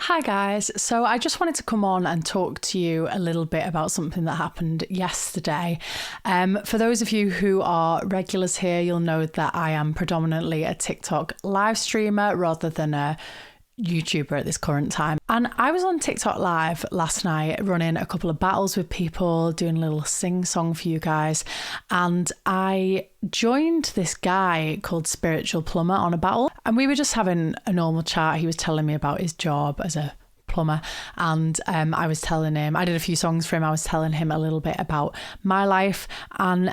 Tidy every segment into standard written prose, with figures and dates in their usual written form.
Hi guys, so I just wanted to come on and talk to you a little bit about something that happened yesterday. For those of you who are regulars here, you'll know that I am predominantly a TikTok live streamer rather than a YouTuber at this current time. And I was on TikTok live last night running a couple of battles with people, doing a little sing song for you guys. And I joined this guy called Spiritual Plumber on a battle. And we were just having a normal chat. He was telling me about his job as a plumber, and I was telling him, I did a few songs for him. I was telling him a little bit about my life, and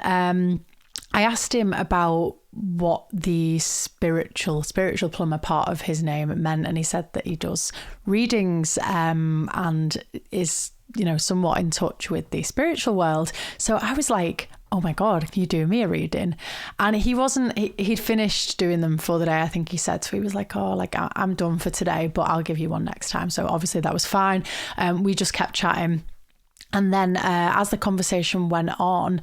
I asked him about what the spiritual plumber part of his name meant, and he said that he does readings and is, you know, somewhat in touch with the spiritual world. So I was like, oh my God, can you do me a reading? And he'd finished doing them for the day, I think he said. So he was like, oh, like I'm done for today, but I'll give you one next time. So obviously that was fine. We just kept chatting. And then as the conversation went on,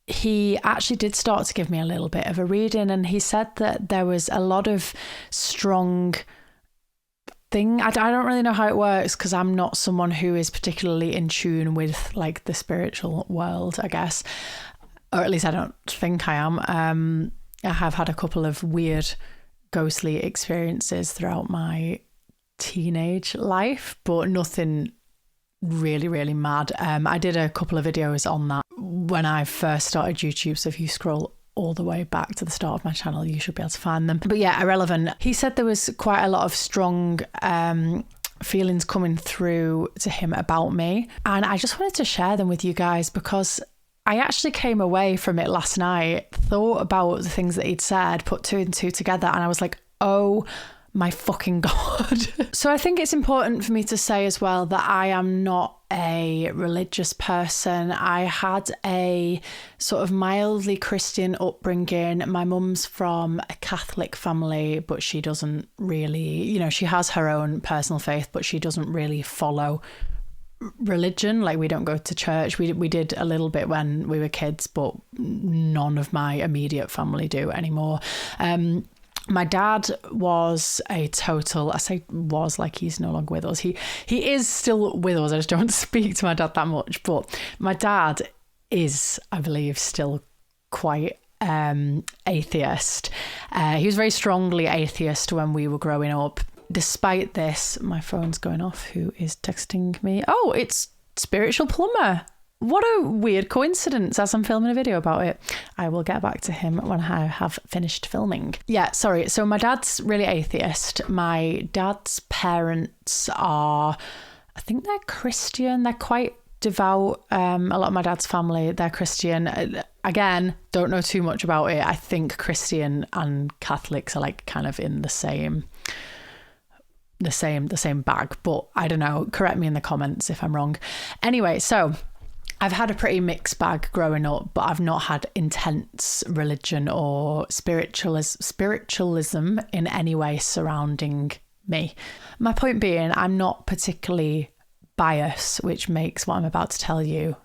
he actually did start to give me a little bit of a reading, and he said that there was a lot of strong thing. I don't really know how it works because I'm not someone who is particularly in tune with like the spiritual world, I guess, or at least I don't think I am. I have had a couple of weird ghostly experiences throughout my teenage life, but nothing really mad. I did a couple of videos on that when I first started YouTube, so if you scroll all the way back to the start of my channel, you should be able to find them. But yeah, irrelevant. He said there was quite a lot of strong feelings coming through to him about me, and I just wanted to share them with you guys because I actually came away from it last night, thought about the things that he'd said, put two and two together, and I was like, oh my fucking God. So I think it's important for me to say as well that I am not a religious person. I had a sort of mildly Christian upbringing. My mum's from a Catholic family, but she doesn't really, you know, she has her own personal faith, but she doesn't really follow religion. Like, we don't go to church. We did a little bit when we were kids, but none of my immediate family do anymore. My dad was a total, I say was like he's no longer with us. He is still with us. I just don't speak to my dad that much. But my dad is, I believe, still quite atheist. He was very strongly atheist when we were growing up. Despite this, my phone's going off. Who is texting me? Oh, it's Spiritual Plumber. What a weird coincidence as I'm filming a video about it. I will get back to him when I have finished filming. Yeah, sorry. So my dad's really atheist. My dad's parents are, I think they're Christian. They're quite devout. A lot of my dad's family, they're Christian. Again, don't know too much about it. I think Christian and Catholics are like kind of in the same bag, but I don't know. Correct me in the comments if I'm wrong. Anyway, so I've had a pretty mixed bag growing up, but I've not had intense religion or spiritualism in any way surrounding me. My point being, I'm not particularly biased, which makes what I'm about to tell you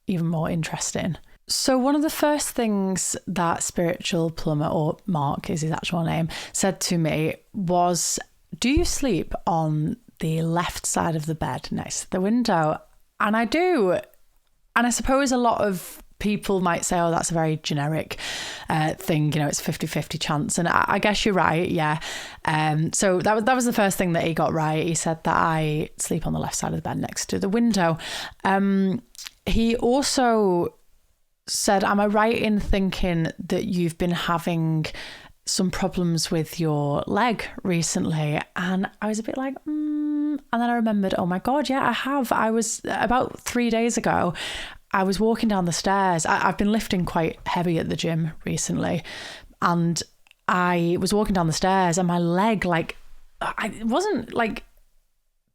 even more interesting. So one of the first things that Spiritual Plumber, or Mark is his actual name, said to me was, do you sleep on the left side of the bed next to the window? And I do. And I suppose a lot of people might say, oh, that's a very generic thing, you know, it's 50-50 chance. And I guess you're right, yeah. So that was the first thing that he got right. He said that I sleep on the left side of the bed next to the window. He also said, am I right in thinking that you've been having some problems with your leg recently? And I was a bit like, And then I remembered, oh my God, yeah, I have. I was about 3 days ago, I was walking down the stairs. I've been lifting quite heavy at the gym recently. And I was walking down the stairs and my leg, like, it wasn't like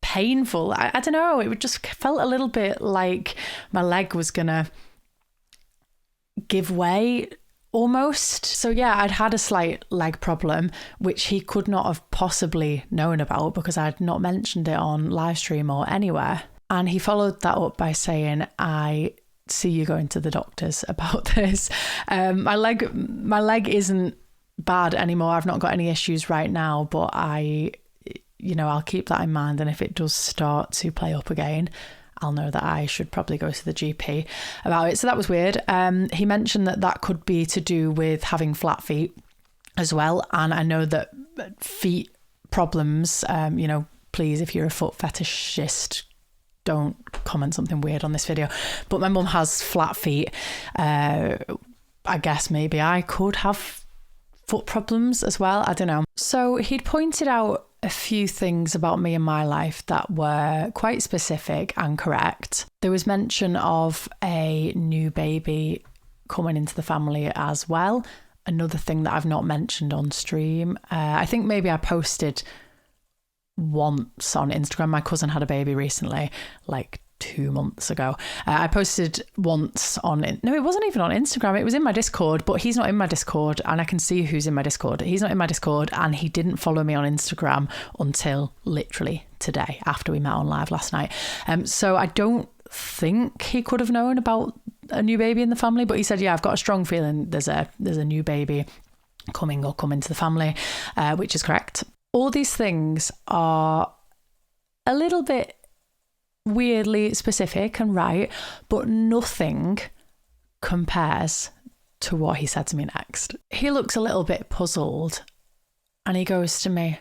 painful. I don't know. It just felt a little bit like my leg was going to give way almost. So yeah, I'd had a slight leg problem, which he could not have possibly known about because I'd not mentioned it on live stream or anywhere. And he followed that up by saying, I see you going to the doctors about this. My leg isn't bad anymore. I've not got any issues right now, but I'll keep that in mind. And if it does start to play up again, I'll know that I should probably go to the GP about it. So that was weird. He mentioned that could be to do with having flat feet as well. And I know that feet problems, please, if you're a foot fetishist, don't comment something weird on this video. But my mum has flat feet. I guess maybe I could have foot problems as well. I don't know. So he'd pointed out a few things about me and my life that were quite specific and correct. There was mention of a new baby coming into the family as well. Another thing that I've not mentioned on stream. I think maybe I posted once on Instagram. My cousin had a baby recently, like 2 months ago. I posted once on, no, it wasn't even on Instagram. It was in my Discord, but he's not in my Discord and I can see who's in my Discord. He's not in my Discord and he didn't follow me on Instagram until literally today after we met on live last night. So I don't think he could have known about a new baby in the family, but he said, yeah, I've got a strong feeling there's a new baby coming to the family, which is correct. All these things are a little bit weirdly specific and right, but nothing compares to what he said to me next. He looks a little bit puzzled and he goes to me,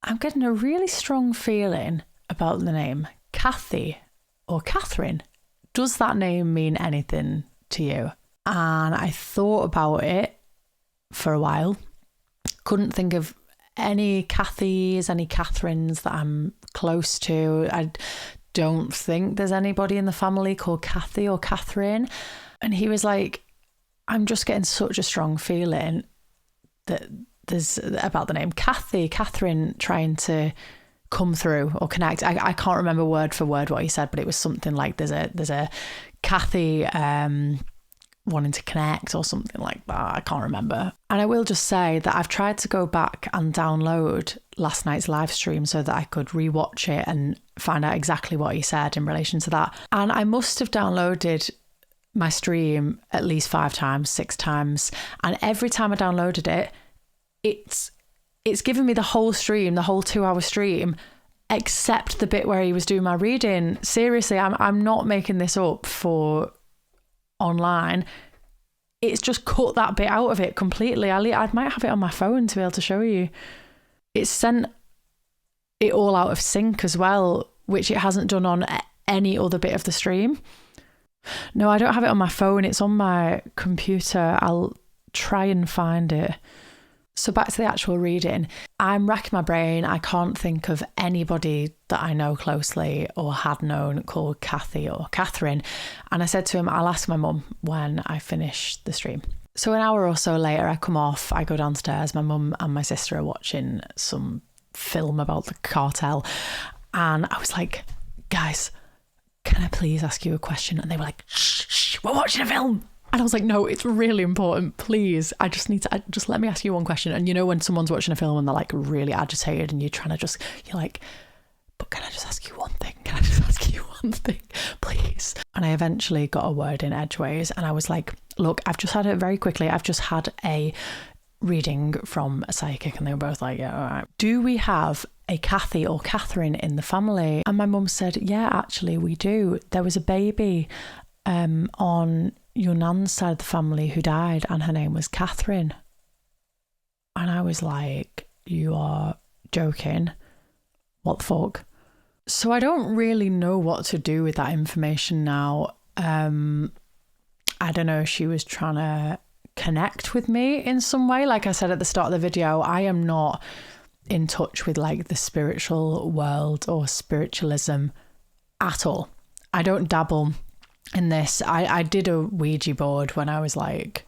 I'm getting a really strong feeling about the name Kathy or Catherine. Does that name mean anything to you? And I thought about it for a while. Couldn't think of any Kathys, any Catherines that I'm close to. I don't think there's anybody in the family called Kathy or Catherine. And he was like, I'm just getting such a strong feeling that there's about the name Kathy, Catherine trying to come through or connect. I can't remember word for word what he said, but it was something like there's a Kathy wanting to connect or something like that. I can't remember. And I will just say that I've tried to go back and download last night's live stream so that I could rewatch it and find out exactly what he said in relation to that. And I must have downloaded my stream at least 5 times, 6 times. And every time I downloaded it, it's given me the whole stream, the whole 2-hour stream, except the bit where he was doing my reading. Seriously, I'm not making this up for online. It's just cut that bit out of it completely. I might have it on my phone to be able to show you. It's sent it all out of sync as well, which it hasn't done on any other bit of the stream. No, I don't have it on my phone. It's on my computer. I'll try and find it. So back to the actual reading. I'm racking my brain. I can't think of anybody that I know closely or had known called Kathy or Catherine. And I said to him, I'll ask my mum when I finish the stream. So an hour or so later, I come off, I go downstairs. My mum and my sister are watching some film about the cartel. And I was like, guys, can I please ask you a question? And they were like, shh, we're watching a film. And I was like, no, it's really important. Please, just let me ask you one question. And you know, when someone's watching a film and they're like really agitated and you're like, but can I just ask you one thing? Can I just ask you one thing, please? And I eventually got a word in edgeways and I was like, look, I've just had a reading from a psychic. And they were both like, yeah, all right. Do we have a Kathy or Catherine in the family? And my mum said, yeah, actually we do. There was a baby on your nan's side of the family who died and her name was Catherine. And I was like, you are joking? What the fuck? So I don't really know what to do with that information now. I don't know if she was trying to connect with me in some way. Like I said at the start of the video, I am not in touch with like the spiritual world or spiritualism at all. I don't dabble in this. I did a Ouija board when I was like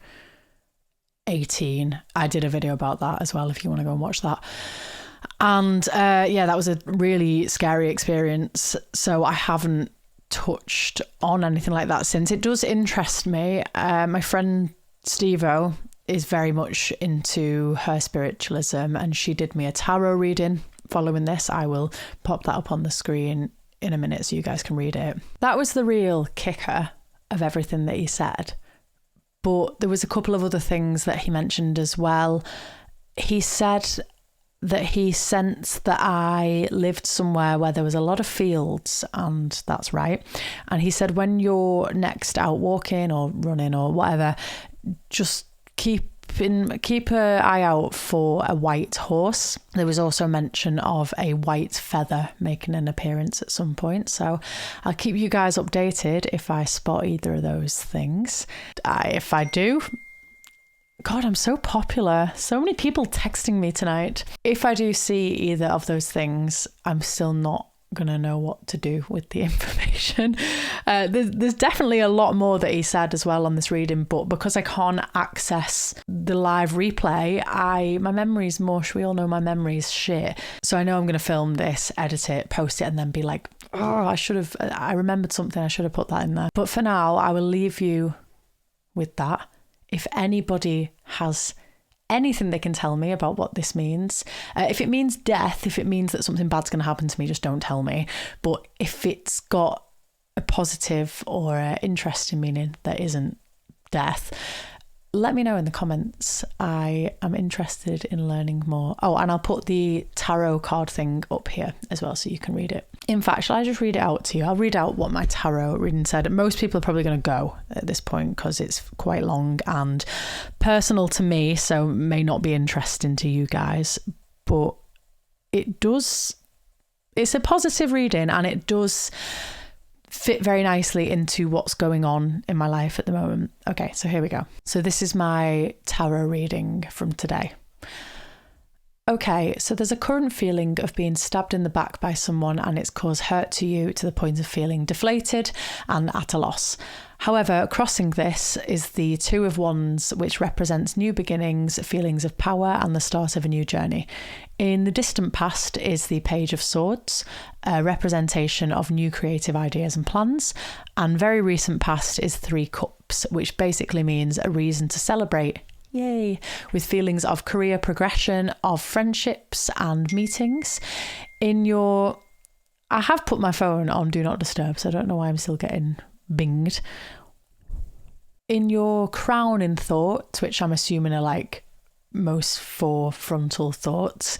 18. I did a video about that as well if you want to go and watch that. And yeah, that was a really scary experience. So I haven't touched on anything like that since. It does interest me. My friend Steve-O is very much into her spiritualism and she did me a tarot reading following this. I will pop that up on the screen in a minute so you guys can read it. That was the real kicker of everything that he said. But there was a couple of other things that he mentioned as well. He said that he sensed that I lived somewhere where there was a lot of fields, and that's right. And he said, when you're next out walking or running or whatever, just keep an eye out for a white horse. There was also mention of a white feather making an appearance at some point. So I'll keep you guys updated if I spot either of those things. If I do, God, I'm so popular. So many people texting me tonight. If I do see either of those things, I'm still not going to know what to do with the information. There's definitely a lot more that he said as well on this reading, but because I can't access the live replay, my memory's mush. We all know my memory's shit. So I know I'm going to film this, edit it, post it, and then be like, oh, I remembered something. I should have put that in there. But for now, I will leave you with that. If anybody has anything they can tell me about what this means, if it means death, if it means that something bad's going to happen to me, just don't tell me. But if it's got a positive or interesting meaning that isn't death, let me know in the comments. I am interested in learning more. Oh, and I'll put the tarot card thing up here as well so you can read it. In fact, shall I just read it out to you? I'll read out what my tarot reading said. Most people are probably going to go at this point because it's quite long and personal to me, so may not be interesting to you guys. But it's a positive reading, and it does fit very nicely into what's going on in my life at the moment. Okay, so here we go. So this is my tarot reading from today. Okay, so there's a current feeling of being stabbed in the back by someone, and it's caused hurt to you to the point of feeling deflated and at a loss. However, crossing this is the Two of Wands, which represents new beginnings, feelings of power, and the start of a new journey. In the distant past is the Page of Swords, a representation of new creative ideas and plans. And very recent past is Three Cups, which basically means a reason to celebrate. Yay! With feelings of career progression, of friendships and meetings. I have put my phone on Do Not Disturb, so I don't know why I'm still getting binged. In your crowning thoughts, which I'm assuming are like most four frontal thoughts,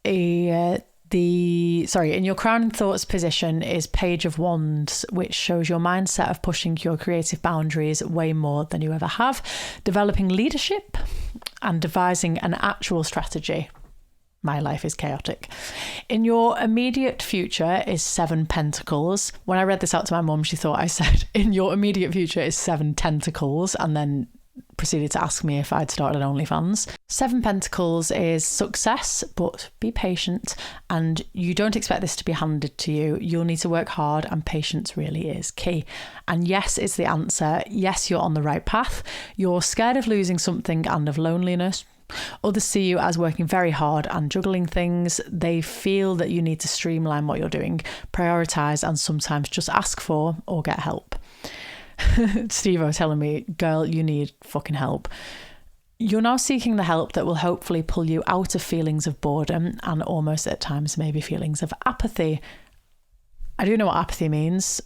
in your crowning thoughts position is Page of Wands, which shows your mindset of pushing your creative boundaries way more than you ever have, developing leadership and devising an actual strategy. My life is chaotic. In your immediate future is Seven Pentacles. When I read this out to my mum, she thought I said, in your immediate future is Seven Tentacles, and then proceeded to ask me if I'd started OnlyFans. Seven Pentacles is success, but be patient, and you don't expect this to be handed to you. You'll need to work hard, and patience really is key. And yes is the answer. Yes, you're on the right path. You're scared of losing something and of loneliness. Others see you as working very hard and juggling things. They feel that you need to streamline what you're doing, prioritise, and sometimes just ask for or get help. Steve-O telling me, girl, you need fucking help. You're now seeking the help that will hopefully pull you out of feelings of boredom and almost at times maybe feelings of apathy. I do know what apathy means.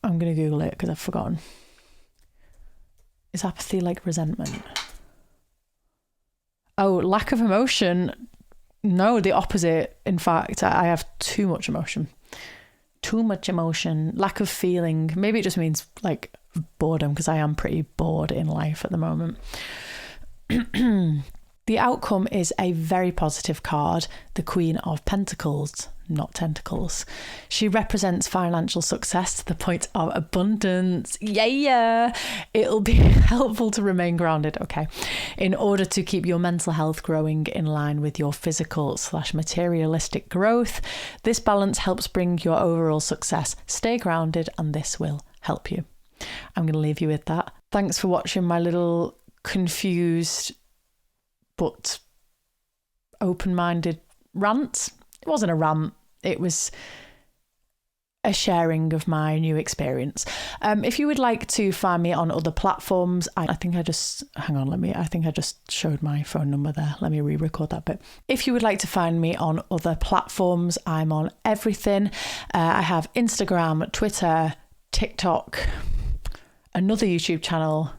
I'm going to Google it because I've forgotten. Is apathy like resentment? Oh, lack of emotion. No, the opposite. In fact, I have too much emotion. Too much emotion, lack of feeling. Maybe it just means like boredom, because I am pretty bored in life at the moment. The outcome is a very positive card, the Queen of Pentacles, not tentacles. She represents financial success to the point of abundance. Yeah, it'll be helpful to remain grounded, okay, in order to keep your mental health growing in line with your physical/materialistic growth. This balance helps bring your overall success. Stay grounded, and this will help you. I'm going to leave you with that. Thanks for watching my little confused but open-minded rant. It wasn't a rant, it was a sharing of my new experience. If you would like to find me on other platforms, I think I just showed my phone number there. Let me re-record that bit. If you would like to find me on other platforms, I'm on everything. I have Instagram, Twitter, TikTok, another YouTube channel,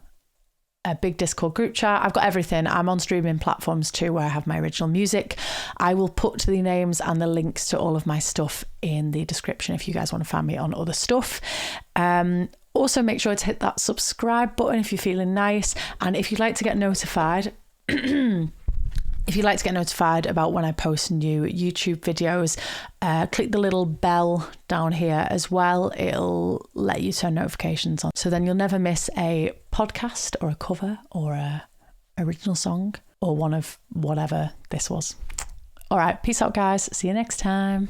a big Discord group chat. I've got everything. I'm on streaming platforms too, where I have my original music. I will put the names and the links to all of my stuff in the description if you guys want to find me on other stuff. Also, make sure to hit that subscribe button if you're feeling nice. And if you'd like to get notified, about when I post new YouTube videos, click the little bell down here as well. It'll let you turn notifications on. So then you'll never miss a podcast or a cover or a original song or one of whatever this was. All right, peace out, guys. See you next time.